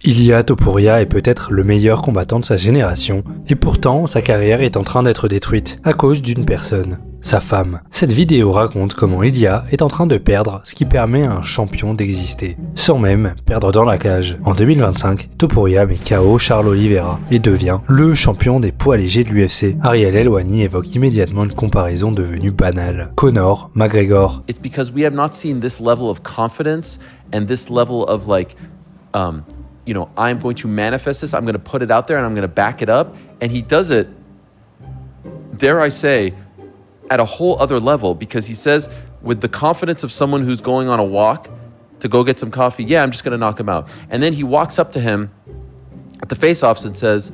Ilia Topuria est peut-être le meilleur combattant de sa génération, et pourtant sa carrière est en train d'être détruite à cause d'une personne, sa femme. Cette vidéo raconte comment Ilia est en train de perdre ce qui permet à un champion d'exister, sans même perdre dans la cage. En 2025, Topuria met KO Charles Oliveira et devient le champion des poids légers de l'UFC. Ariel Helwani évoque immédiatement une comparaison devenue banale. Conor McGregor. It's because we have not seen this level of confidence and this level of I'm going to manifest this, I'm going to put it out there and I'm going to back it up. And he does it, dare I say, at a whole other level, because he says with the confidence of someone who's going on a walk to go get some coffee, yeah, I'm just going to knock him out. And then he walks up to him at the face-offs and says,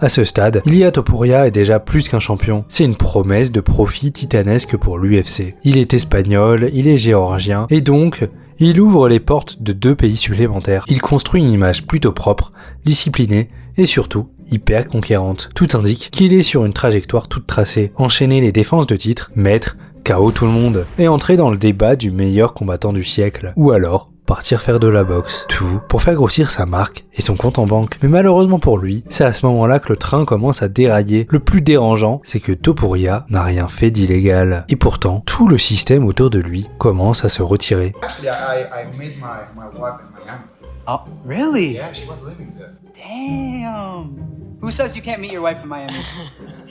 À ce stade, Ilia Topuria est déjà plus qu'un champion. C'est une promesse de profit titanesque pour l'UFC. Il est espagnol, il est géorgien, et donc, il ouvre les portes de 2 pays supplémentaires. Il construit une image plutôt propre, disciplinée, et surtout, hyper conquérante. Tout indique qu'il est sur une trajectoire toute tracée. Enchaîner les défenses de titre, mettre KO tout le monde, et entrer dans le débat du meilleur combattant du siècle. Ou alors, partir faire de la boxe. Tout pour faire grossir sa marque et son compte en banque. Mais malheureusement pour lui, c'est à ce moment-là que le train commence à dérailler. Le plus dérangeant, c'est que Topuria n'a rien fait d'illégal. Et pourtant, tout le système autour de lui commence à se retirer. Actually, I met my wife in Miami. Oh, really? Yeah, she was living there. Damn. Who says you can't meet your wife in Miami?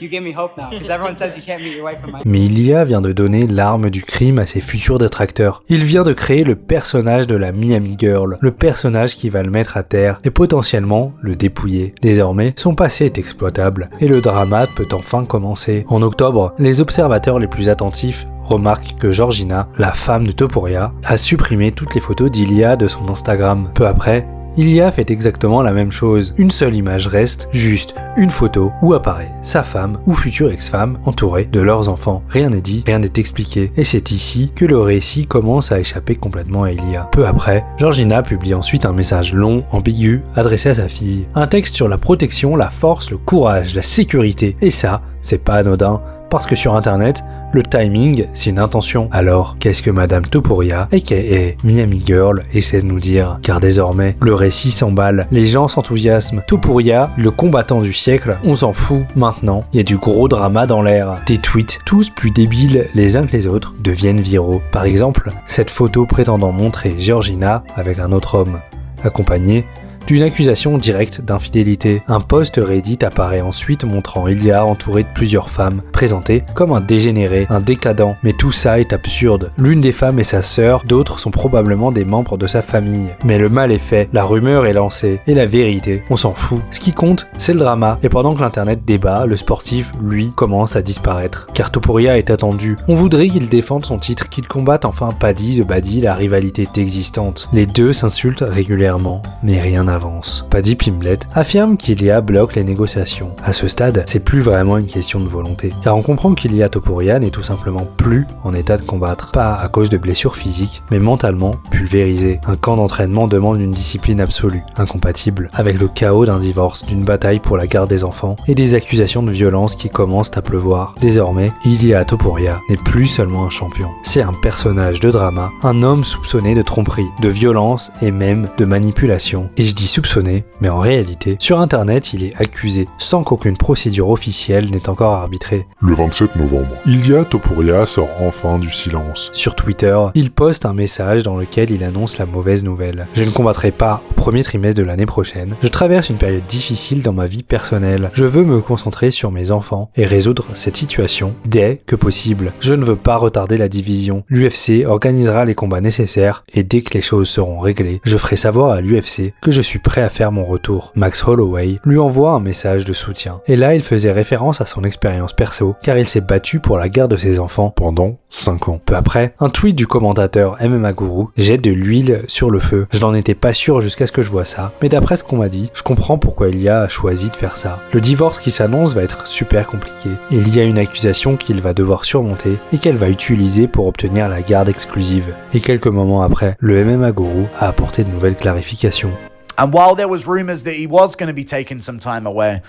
You give me hope now, because everyone says you can't meet your wife in Miami. Mais Ilia vient de donner l'arme du crime à ses futurs détracteurs. Il vient de créer le personnage de la Miami Girl, le personnage qui va le mettre à terre et potentiellement le dépouiller. Désormais, son passé est exploitable et le drama peut enfin commencer. En octobre, les observateurs les plus attentifs remarque que Georgina, la femme de Topuria, a supprimé toutes les photos d'Ilia de son Instagram. Peu après, Ilia fait exactement la même chose. Une seule image reste, juste une photo où apparaît sa femme ou future ex-femme entourée de leurs enfants. Rien n'est dit, rien n'est expliqué. Et c'est ici que le récit commence à échapper complètement à Ilia. Peu après, Georgina publie ensuite un message long, ambigu, adressé à sa fille. Un texte sur la protection, la force, le courage, la sécurité. Et ça, c'est pas anodin, parce que sur internet, le timing, c'est une intention. Alors, qu'est-ce que Madame Topuria, aka Miami Girl, essaie de nous dire? Car désormais, le récit s'emballe, les gens s'enthousiasment. Topuria, le combattant du siècle, on s'en fout. Maintenant, il y a du gros drama dans l'air. Des tweets, tous plus débiles les uns que les autres, deviennent viraux. Par exemple, cette photo prétendant montrer Georgina avec un autre homme, accompagné d'une accusation directe d'infidélité. Un post Reddit apparaît ensuite montrant Ilia entouré de plusieurs femmes, présenté comme un dégénéré, un décadent. Mais tout ça est absurde. L'une des femmes est sa sœur, d'autres sont probablement des membres de sa famille. Mais le mal est fait, la rumeur est lancée, et la vérité, on s'en fout. Ce qui compte, c'est le drama. Et pendant que l'internet débat, le sportif, lui, commence à disparaître. Car Topuria est attendu. On voudrait qu'il défende son titre, qu'il combatte enfin Paddy the Baddy, la rivalité est existante. Les deux s'insultent régulièrement, mais rien avance. Paddy Pimblett affirme qu'Ilia bloque les négociations. À ce stade, c'est plus vraiment une question de volonté, car on comprend qu'Ilia Topuria n'est tout simplement plus en état de combattre, pas à cause de blessures physiques, mais mentalement pulvérisé. Un camp d'entraînement demande une discipline absolue, incompatible avec le chaos d'un divorce, d'une bataille pour la garde des enfants et des accusations de violence qui commencent à pleuvoir. Désormais, Ilia Topuria n'est plus seulement un champion, c'est un personnage de drama, un homme soupçonné de tromperie, de violence et même de manipulation. Et je dis soupçonné, mais en réalité, sur internet, il est accusé, sans qu'aucune procédure officielle n'ait encore arbitré. Le 27 novembre, Ilia Topuria sort enfin du silence. Sur Twitter, il poste un message dans lequel il annonce la mauvaise nouvelle. Je ne combattrai pas au premier trimestre de l'année prochaine. Je traverse une période difficile dans ma vie personnelle. Je veux me concentrer sur mes enfants et résoudre cette situation dès que possible. Je ne veux pas retarder la division. L'UFC organisera les combats nécessaires et dès que les choses seront réglées, je ferai savoir à l'UFC que je suis prêt à faire mon retour. Max Holloway lui envoie un message de soutien. Et là, il faisait référence à son expérience perso, car il s'est battu pour la garde de ses enfants pendant 5 ans. Peu après, un tweet du commentateur MMA Guru jette de l'huile sur le feu. Je n'en étais pas sûr jusqu'à ce que je vois ça, mais d'après ce qu'on m'a dit, je comprends pourquoi Ilia a choisi de faire ça. Le divorce qui s'annonce va être super compliqué. Il y a une accusation qu'il va devoir surmonter et qu'elle va utiliser pour obtenir la garde exclusive. Et quelques moments après, le MMA Guru a apporté de nouvelles clarifications. And while there was rumors that he was going to be taking some time away,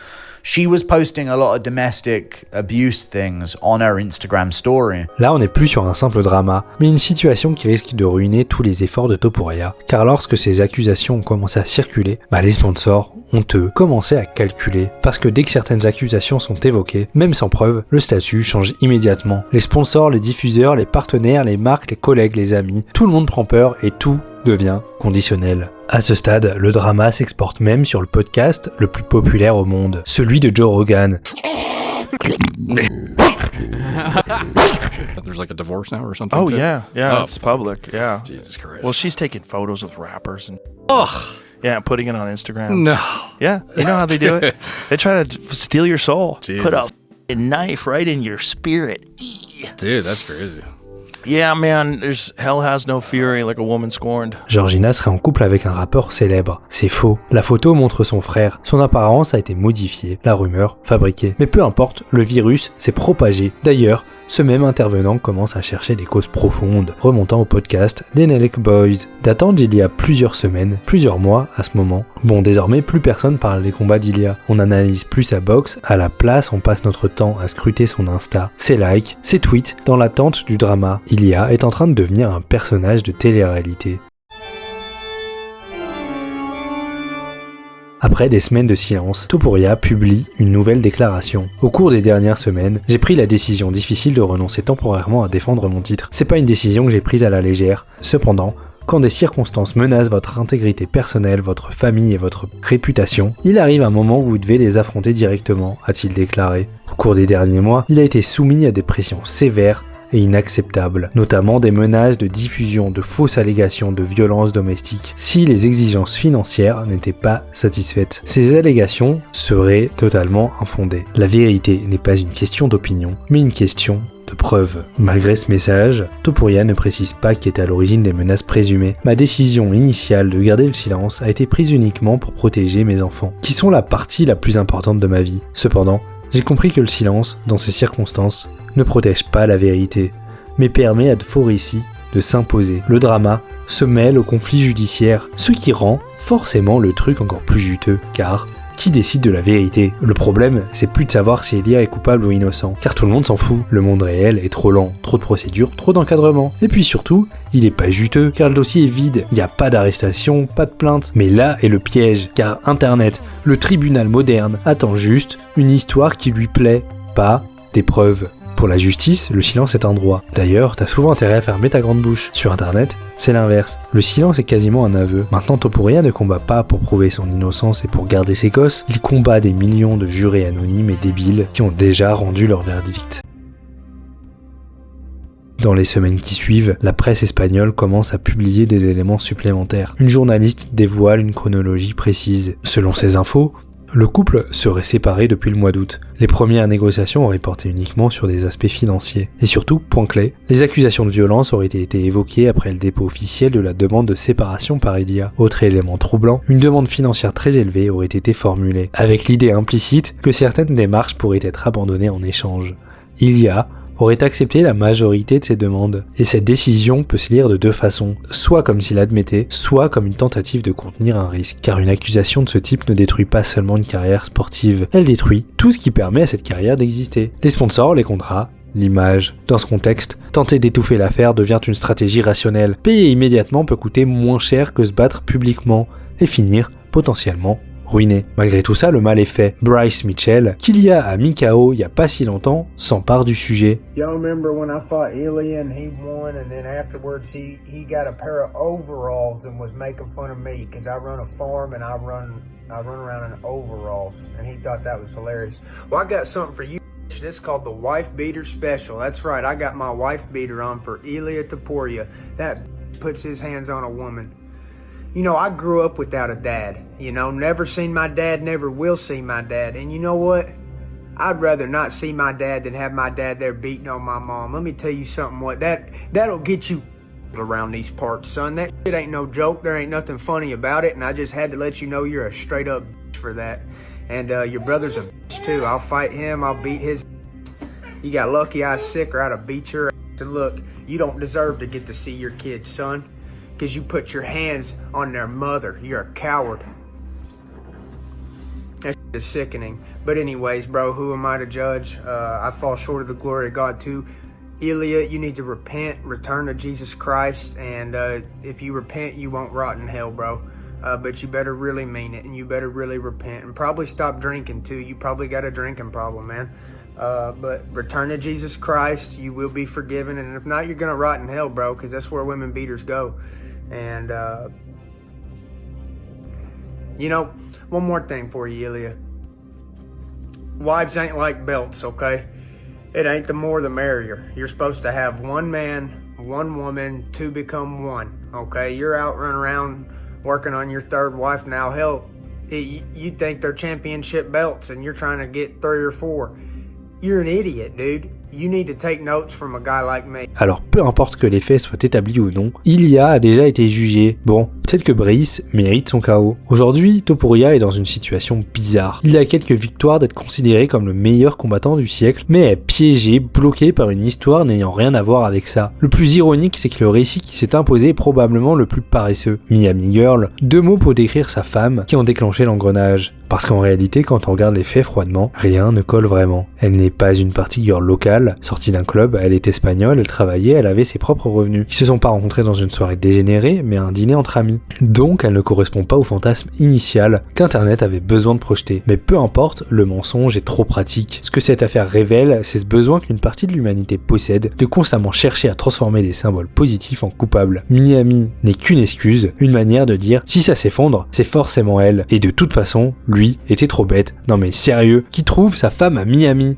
she was posting a lot of domestic abuse things on her Instagram story. Là, on n'est plus sur un simple drama, mais une situation qui risque de ruiner tous les efforts de Topuria, car lorsque ces accusations ont commencé à circuler, les sponsors ont eux commencé à calculer, parce que dès que certaines accusations sont évoquées, même sans preuve, le statut change immédiatement. Les sponsors, les diffuseurs, les partenaires, les marques, les collègues, les amis, tout le monde prend peur et tout devient conditionnel. À ce stade, le drama s'exporte même sur le podcast le plus populaire au monde, celui de Joe Rogan. There's like a divorce now or something. Oh too? yeah, Oh, it's public. Yeah. Jesus Christ. Well, she's taking photos with rappers and Ugh. yeah, and putting it on Instagram. No. Yeah, you know how they do it. They try to steal your soul. Jesus. Put a f***ing knife right in your spirit. Dude, that's crazy. Yeah, man. Hell has no fury like a woman scorned. Georgina serait en couple avec un rappeur célèbre. C'est faux. La photo montre son frère. Son apparence a été modifiée, la rumeur fabriquée. Mais peu importe, le virus s'est propagé. D'ailleurs, ce même intervenant commence à chercher des causes profondes, remontant au podcast des Nelek Boys, datant d'il y a plusieurs semaines, plusieurs mois à ce moment. Bon, désormais, plus personne parle des combats d'Ilia. On analyse plus sa boxe, à la place, on passe notre temps à scruter son Insta, ses likes, ses tweets, dans l'attente du drama. Ilia est en train de devenir un personnage de télé-réalité. Après des semaines de silence, Topuria publie une nouvelle déclaration. Au cours des dernières semaines, j'ai pris la décision difficile de renoncer temporairement à défendre mon titre. C'est pas une décision que j'ai prise à la légère. Cependant, quand des circonstances menacent votre intégrité personnelle, votre famille et votre réputation, il arrive un moment où vous devez les affronter directement, a-t-il déclaré. Au cours des derniers mois, il a été soumis à des pressions sévères et inacceptables, notamment des menaces de diffusion de fausses allégations de violences domestiques, si les exigences financières n'étaient pas satisfaites. Ces allégations seraient totalement infondées. La vérité n'est pas une question d'opinion, mais une question de preuve. Malgré ce message, Topuria ne précise pas qui est à l'origine des menaces présumées. Ma décision initiale de garder le silence a été prise uniquement pour protéger mes enfants, qui sont la partie la plus importante de ma vie. Cependant, j'ai compris que le silence, dans ces circonstances, ne protège pas la vérité, mais permet à de faux récits de s'imposer. Le drama se mêle au conflit judiciaire, ce qui rend forcément le truc encore plus juteux, car qui décide de la vérité? Le problème, c'est plus de savoir si Elia est coupable ou innocent, car tout le monde s'en fout. Le monde réel est trop lent, trop de procédures, trop d'encadrement. Et puis surtout, il est pas juteux, car le dossier est vide. Il n'y a pas d'arrestation, pas de plainte. Mais là est le piège, car Internet, le tribunal moderne, attend juste une histoire qui lui plaît, pas des preuves. Pour la justice, le silence est un droit. D'ailleurs, t'as souvent intérêt à fermer ta grande bouche. Sur Internet, c'est l'inverse. Le silence est quasiment un aveu. Maintenant, Topuria ne combat pas pour prouver son innocence et pour garder ses gosses. Il combat des millions de jurés anonymes et débiles qui ont déjà rendu leur verdict. Dans les semaines qui suivent, la presse espagnole commence à publier des éléments supplémentaires. Une journaliste dévoile une chronologie précise. Selon ces infos, le couple serait séparé depuis le mois d'août. Les premières négociations auraient porté uniquement sur des aspects financiers. Et surtout, point clé, les accusations de violence auraient été évoquées après le dépôt officiel de la demande de séparation par Elia. Autre élément troublant, une demande financière très élevée aurait été formulée, avec l'idée implicite que certaines démarches pourraient être abandonnées en échange. Elia aurait accepté la majorité de ces demandes. Et cette décision peut se lire de deux façons, soit comme s'il admettait, soit comme une tentative de contenir un risque. Car une accusation de ce type ne détruit pas seulement une carrière sportive, elle détruit tout ce qui permet à cette carrière d'exister. Les sponsors, les contrats, l'image. Dans ce contexte, tenter d'étouffer l'affaire devient une stratégie rationnelle. Payer immédiatement peut coûter moins cher que se battre publiquement et finir potentiellement ruiné. Malgré tout ça, le mal est fait. Bryce Mitchell, qu'il y a mis KO il y a pas si longtemps, s'empare du sujet. Y'all remember when I fought Ilya and he won, and then afterwards he got a pair of overalls and was making fun of me because I run a farm and I run around in overalls, and he thought that was hilarious. Well, I got something for you. This is called the Wife Beater Special. That's right, I got my wife beater on for Ilia Topuria. That puts his hands on a woman. You know, I grew up without a dad. You know, never seen my dad, never will see my dad. And you know what? I'd rather not see my dad than have my dad there beating on my mom. Let me tell you something, what that'll get you around these parts, son. That shit ain't no joke. There ain't nothing funny about it. And I just had to let you know you're a straight up for that. And your brother's a too. I'll fight him. I'll beat his. You got lucky I was sick or I'd have beat your ass. And look, you don't deserve to get to see your kids, son. Because you put your hands on their mother. You're a coward. That is sickening. But anyways, bro, who am I to judge? I fall short of the glory of God too. Ilya, you need to repent, return to Jesus Christ, and if you repent, you won't rot in hell, bro. But you better really mean it, and you better really repent, and probably stop drinking too. You probably got a drinking problem, man. But return to Jesus Christ, you will be forgiven, and if not, you're gonna rot in hell, bro, because that's where women beaters go. And you know, one more thing for you, Ilya. Wives ain't like belts, okay? It ain't the more the merrier. You're supposed to have one man, one woman, to become one, okay? You're out running around working on your third wife now. Hell, you think they're championship belts and you're trying to get 3 or 4. You're an idiot, dude. You need to take notes from a guy like me. Alors peu importe que les faits soient établis ou non, Ilya a déjà été jugé. Bon, peut-être que Brice mérite son KO. Aujourd'hui, Topuria est dans une situation bizarre. Il a quelques victoires d'être considéré comme le meilleur combattant du siècle, mais est piégé, bloqué par une histoire n'ayant rien à voir avec ça. Le plus ironique, c'est que le récit qui s'est imposé est probablement le plus paresseux. Miami Girl, 2 mots pour décrire sa femme qui ont déclenché l'engrenage. Parce qu'en réalité, quand on regarde les faits froidement, rien ne colle vraiment. Elle n'est pas une party girl locale, sortie d'un club, elle est espagnole, elle travaillait, elle avait ses propres revenus. Ils se sont pas rencontrés dans une soirée dégénérée, mais un dîner entre amis. Donc elle ne correspond pas au fantasme initial qu'Internet avait besoin de projeter. Mais peu importe, le mensonge est trop pratique. Ce que cette affaire révèle, c'est ce besoin qu'une partie de l'humanité possède de constamment chercher à transformer des symboles positifs en coupables. Miami n'est qu'une excuse, une manière de dire si ça s'effondre, c'est forcément elle. Et de toute façon, lui était trop bête. Non mais sérieux, qui trouve sa femme à Miami?